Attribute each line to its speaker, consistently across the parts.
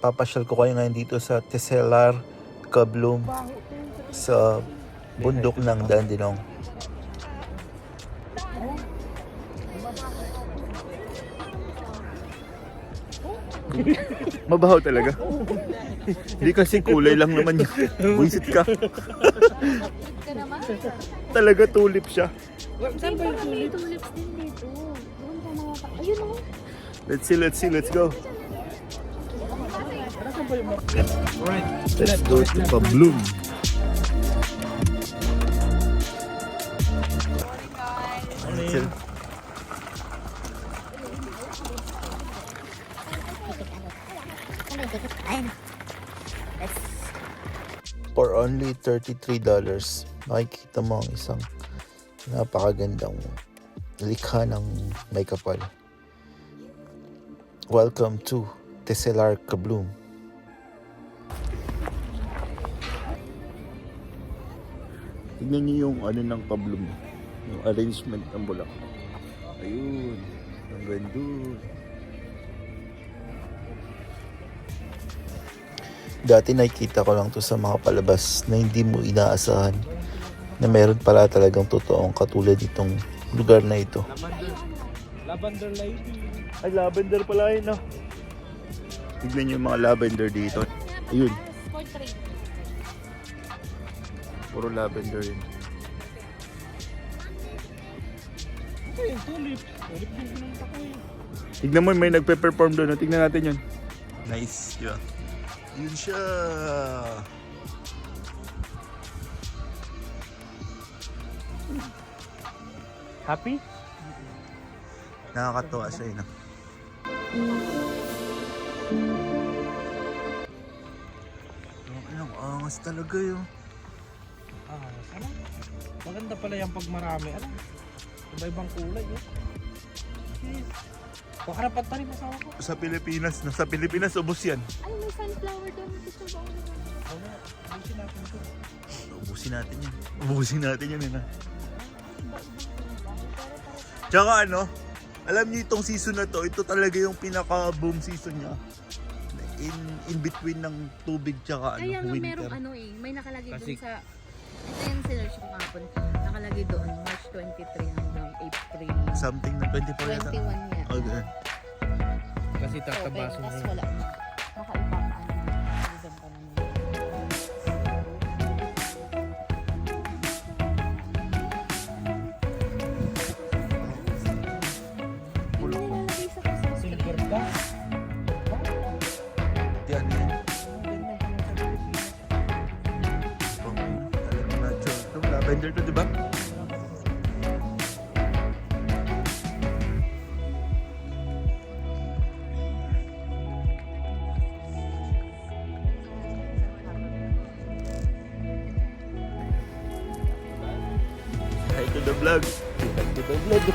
Speaker 1: papasyal ko kayo ngayon dito sa Teselar Kablum sa bundok ng Dandenong. Mabaho talaga. Hindi kasi kulay lang naman yun. Buisit ka. Talaga tulip siya.
Speaker 2: Saan ba yung tulip? Tulips din dito. Doon ka makaka... Ayun o.
Speaker 1: Let's go. Let's go to Kablum. For only $33, makikita mo ang isang napakagandang likha ng may kapal. Welcome to Teselar Kablum. Tignan niyo yung ano ng Kablum, yung arrangement ng bulaklak. Ayun, ang ganda. Dati nakikita ko lang to sa mga palabas na hindi mo inaasahan na meron pala talagang totoong katulad itong lugar na ito.
Speaker 3: Lavender lady.
Speaker 1: Ay, lavender pala yun, no? Tignan niyo yung mga lavender dito. Ayun. Puro lavender yun.
Speaker 3: Ito yung tulip. Tulip din pinunta ko eh.
Speaker 1: Tignan mo, may nagpe-perform doon. Tignan natin yun. Nice, diba? Yun siya.
Speaker 3: Happy?
Speaker 1: Nakakatuwa siya yun. Ang angas talaga yun.
Speaker 3: Ah, sana. Maganda pala yung pag marami. Ano? Iba-ibang kulay eh. Yes. Baka napatarin masawa ko.
Speaker 1: Sa Pilipinas, ubos yan.
Speaker 2: Ay, may sunflower doon. Gusto ba ako naman?
Speaker 3: Wala. Busin natin ito.
Speaker 1: Ubusin natin yun. Tsaka ano, alam niyo itong season na to, ito talaga yung pinaka-boom season niya. In between ng tubig tsaka
Speaker 2: Kaya nga
Speaker 1: winter.
Speaker 2: merong ano eh, may nakalagay
Speaker 3: Kasi-
Speaker 2: doon sa... Ito yung sinerch ko kahapon. Nakalagay doon, March 23 hanggang April
Speaker 1: Something na 24 yata.
Speaker 2: 21 yan.
Speaker 1: Okay.
Speaker 3: Kasi
Speaker 2: Okay,
Speaker 3: tatabaso
Speaker 2: tas
Speaker 3: na yun.
Speaker 2: wala na. Makaipapaan na. Freedom pa naman. Yung nilalagay sa Christmas tree.
Speaker 3: Silver ka?
Speaker 1: Yan yan.
Speaker 3: Ganyan pa lang sa Pilipinas.
Speaker 1: Talagang natural. Ito, lavender to, di ba? Hi to the vlog. Hi to the vlog.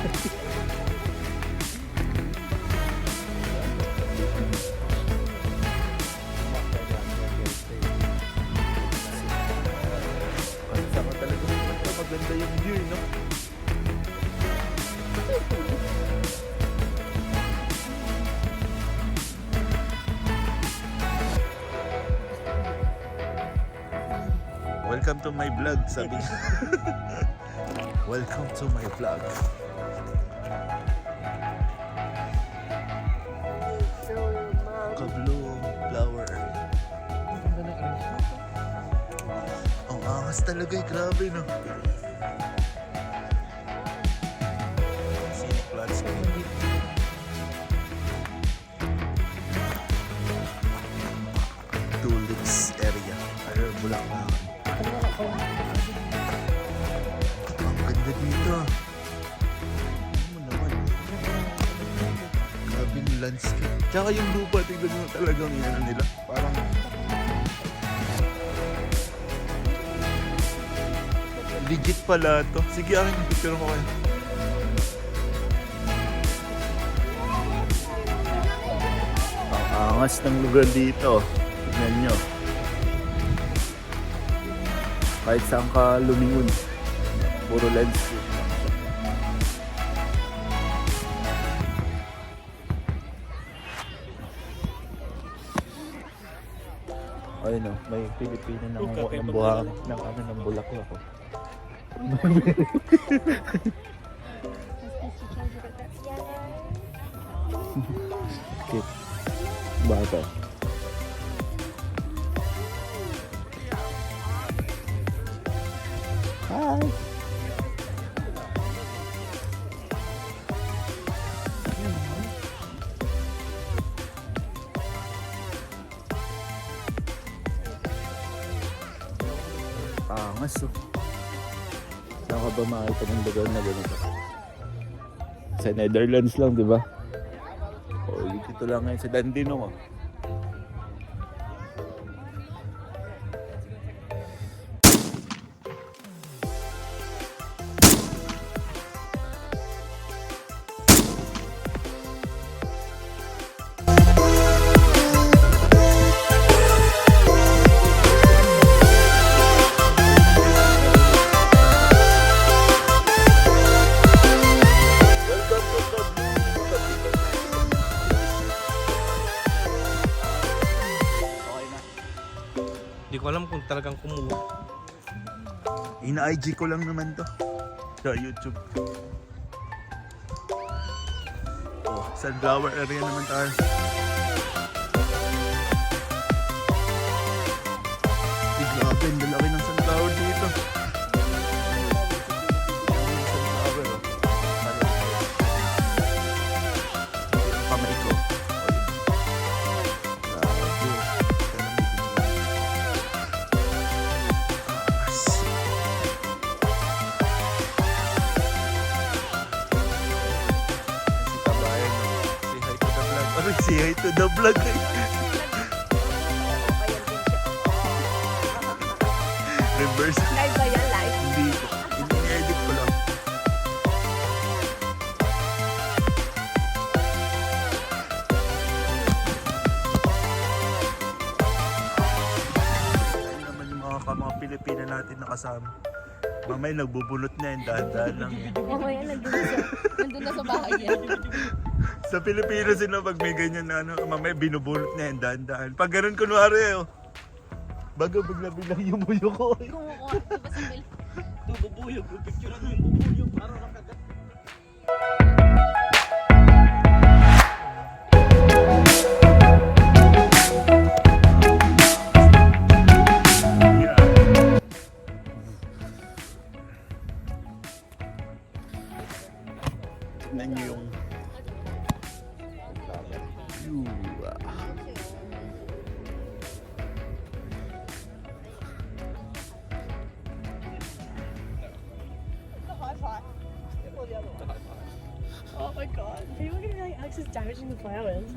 Speaker 1: Ang sama talaga pumunta. Maganda yung view, no? Welcome to my vlog, sabi niya. Welcome to my vlog. Kablum flower.
Speaker 3: Ang ganda ng arrangement.
Speaker 1: Ang angas talaga, grabe, no? Scenic plots. Tulips area. Ayun, Bulacan. Ang ganda dito. Ano mo naman? Grabing landscape. Tsaka yung lupa, tignan mo talagang yan nila. Parang legit pala to. Sige, akin yung picture ko kayo. Ang angas ng lugar dito. Tignan nyo. Kahit saan ka lumingon. Puro landscape. Ayun o, may Pilipino na
Speaker 3: Huwag ka,
Speaker 1: ng
Speaker 3: kaya
Speaker 1: buha
Speaker 3: pag-
Speaker 1: ng ano ng bulaklak ko. Cute. Bata. Hi. Angas oh. Saan ka ba makita ng lugar na ganito? Sa Netherlands lang, di ba? O, dito lang ngayon sa Dandenong oh.
Speaker 3: Hindi ko alam kung talagang kumuha.
Speaker 1: Ina-IG ko lang naman to sa YouTube. Oh, sunflower area naman tayo. Grabe, ang lalaki ng sunflower dito. Sunflower, oh. Pamay ko. Say hi to the vlog. Reverse.
Speaker 2: Live ba yan? Live?
Speaker 1: Hindi ko. Ini-edit ko lang. Ayun naman yung mga Pilipina natin nakasama. Mamay nagbubunot na yung dahan-dahan lang yan.
Speaker 2: Mamaya nandun na sa bahay yan.
Speaker 1: Sa Pilipinas sila pag may ganyan na ano, mamaya binubunot na yung dahan-dahan. Pag ganun kunwari oh. Bago bigla-bigla yumuyo ko.
Speaker 2: Kumukuha, di ba sa bill?
Speaker 3: Ito, bubuyog. Picturean mo yung bubuyog para nakagat.
Speaker 1: Tignan nyo yung
Speaker 4: Oh my god. People are gonna be like, Alex is damaging the flowers.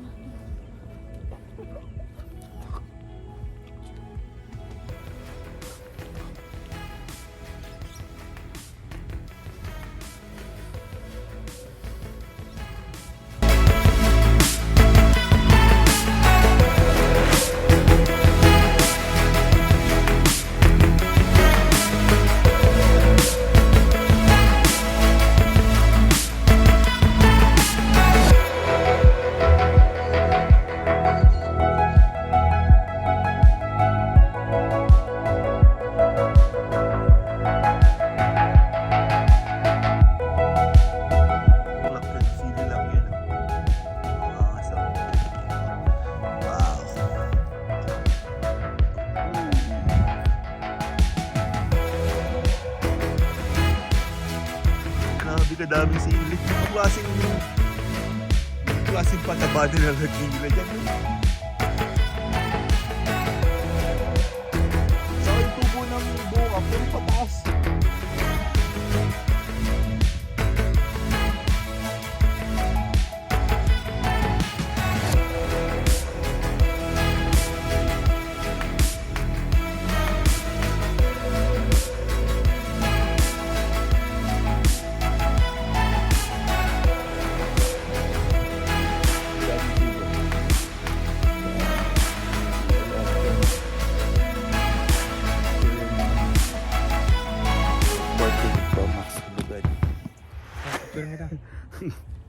Speaker 4: kadaming silit. Ang klaseng pataba nila nagkila dyan. Sa yung tubo ng buka, pero pataas.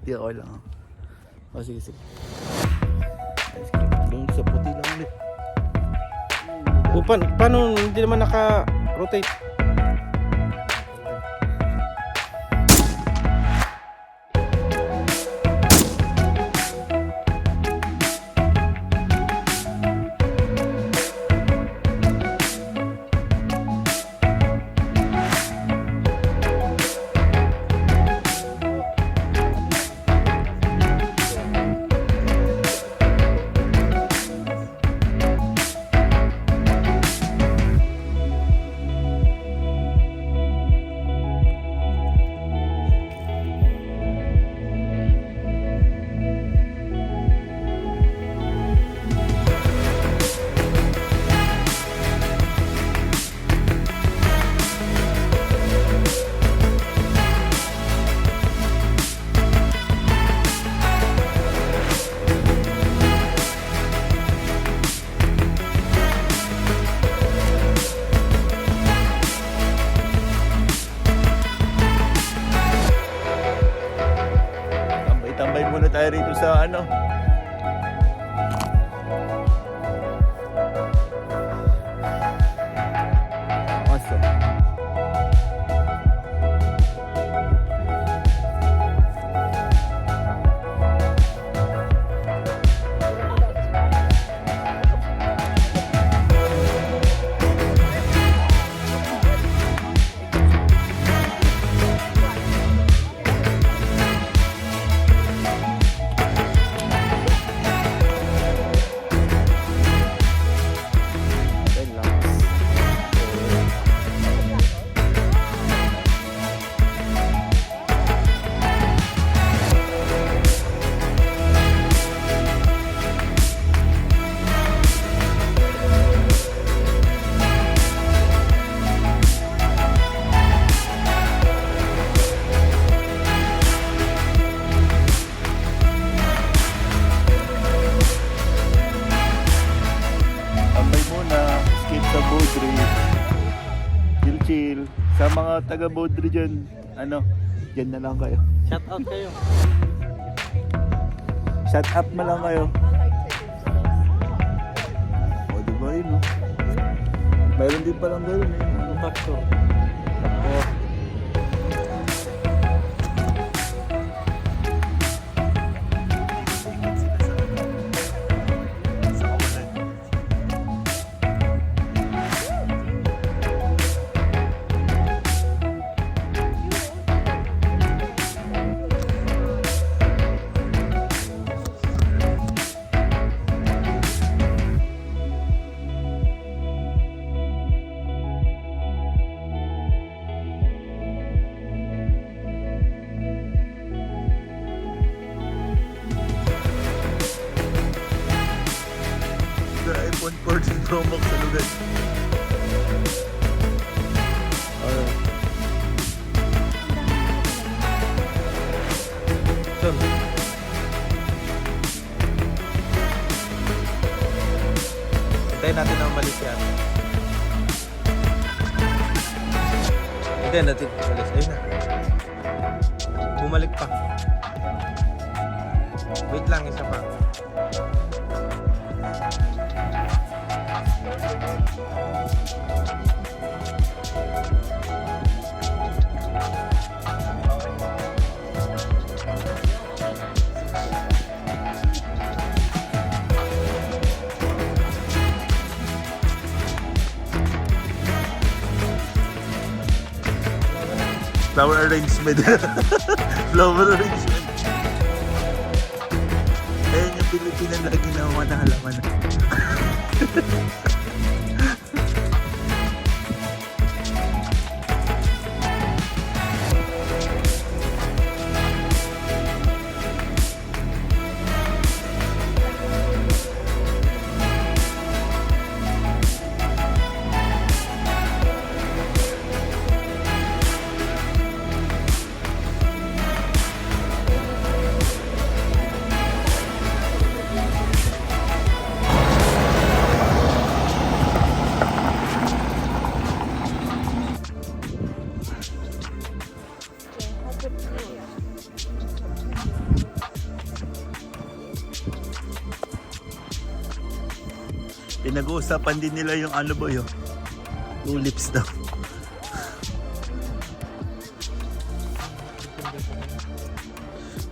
Speaker 4: Di ako lang. O sige sige. Doon sa puti lang ulit.
Speaker 3: Paano hindi naman naka-rotate?
Speaker 1: Tambay muna tayo rito sa ano. Aso. Tambay muna, skate sa Bodri. Chill. Sa mga taga Bodri dyan, ano, dyan na lang kayo.
Speaker 3: Shout out kayo.
Speaker 1: Shut up na lang kayo. O, diba yun, no? Mayroon din palang gano'n, eh. Ano, factor. O, the iPhone 14 Pro Max sa lugar.
Speaker 3: Saan? Hintayin natin ang malis yan. Hintayin natin ang malis. Ayun na. Bumalik pa. Wait lang, isa pa.
Speaker 1: Flower arrangement. Flower arrangement. Ayun yung Pilipinan lagi na mga halaman. Pinag-uusapan din nila yung ano ba yun? Tulips daw.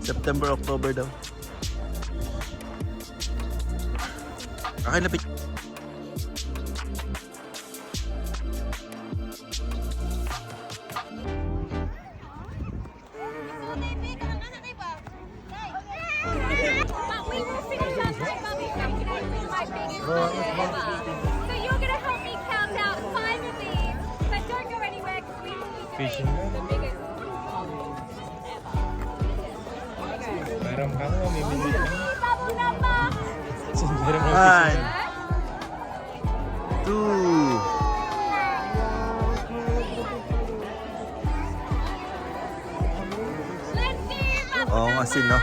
Speaker 1: September, October daw. Kakilapit.
Speaker 5: But we will finish up my bubble gum today with my biggest bubble ever. So you're going to help me count out 5 of these, but don't go anywhere because we will be
Speaker 3: Fishing.
Speaker 5: doing the biggest
Speaker 3: Meron ka mo, mimili ka.
Speaker 5: bubble number.
Speaker 3: Meron ka.
Speaker 1: 1, 2.
Speaker 5: Let's do bubble
Speaker 1: Oo nga sin, no?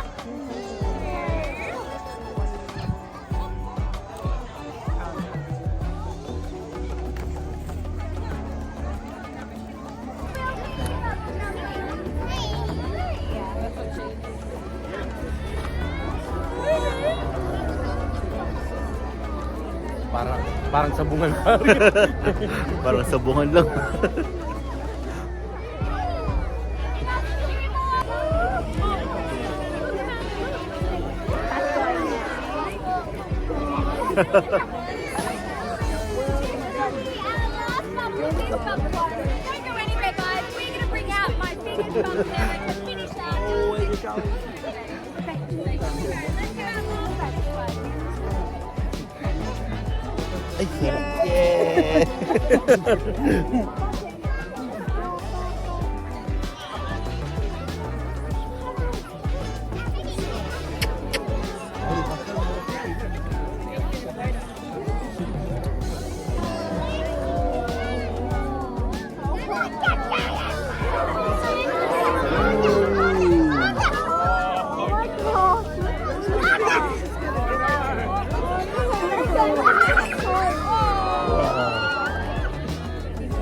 Speaker 3: Parang sabungan ka.
Speaker 1: Parang sabungan lang.
Speaker 5: Don't go anywhere, guys. We're going to bring out my biggest bubble ever to finish out. Let's go out more first one.
Speaker 1: Ay, sarap. Yeah!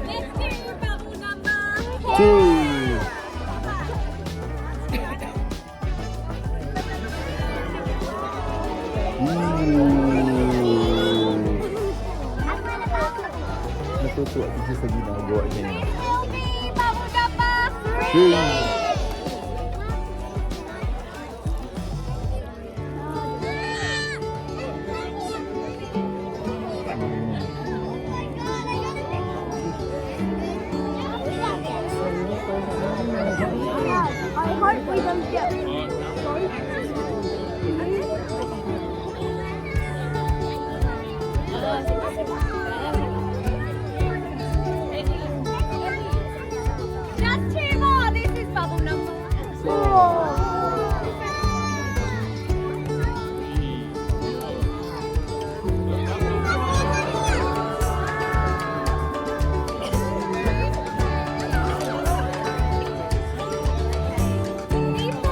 Speaker 5: Let's do bubble number
Speaker 1: 2. Natutuwa din siya sa ginagawa niya.
Speaker 5: will be bubble number
Speaker 1: 3.
Speaker 5: 3. I hope we don't get Just 2 more. This is bubble number 4.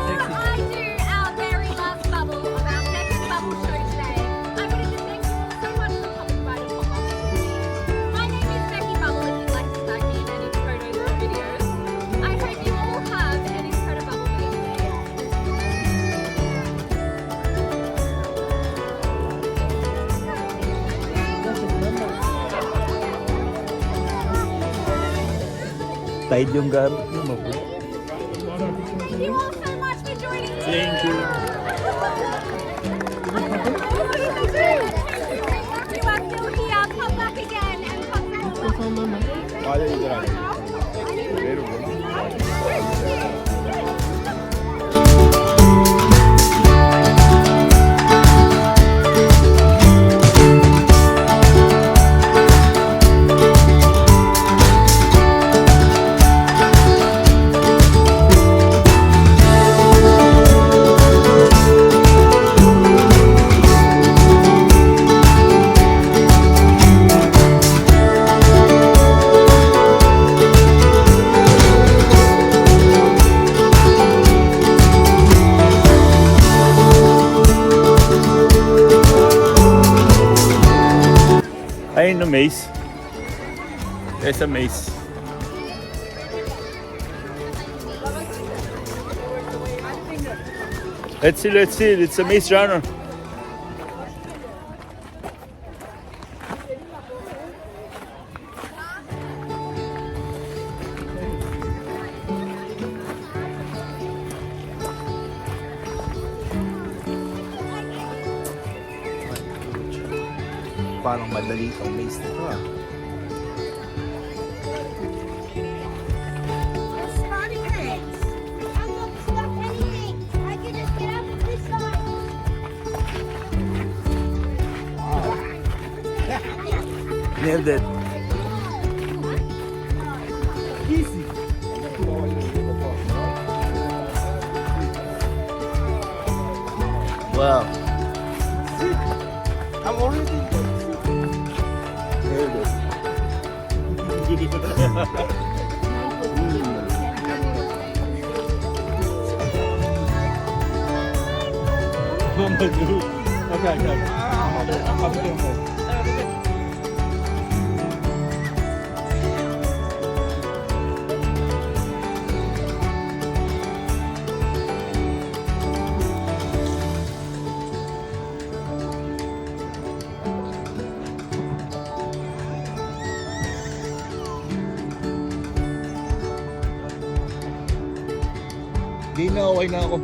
Speaker 5: Before I do our very last bubble of our second bubble show today, I wanted to thank you all so much for coming by to Pop Up. My name is Becky Bubble if you'd like to tag me in any photos or videos. I hope you all have an incredible week.
Speaker 1: Tied yung gamit niyo, mo.
Speaker 5: Thank you all so much for joining me.
Speaker 1: Thank you.
Speaker 5: You are still here. Pop back again and pop back.
Speaker 1: Ayun no, maze. There's a maze. Let's see. It's a maze runner. Parang madali itong maze na to ah.
Speaker 5: Spotting things. I'm not stuck anything. I can just get up this side.
Speaker 1: Nailed it.
Speaker 3: Easy.
Speaker 1: Wow.
Speaker 3: I'm already
Speaker 1: Nailed it.
Speaker 3: Mama dude. Okay.
Speaker 1: Hindi na, okay na ako.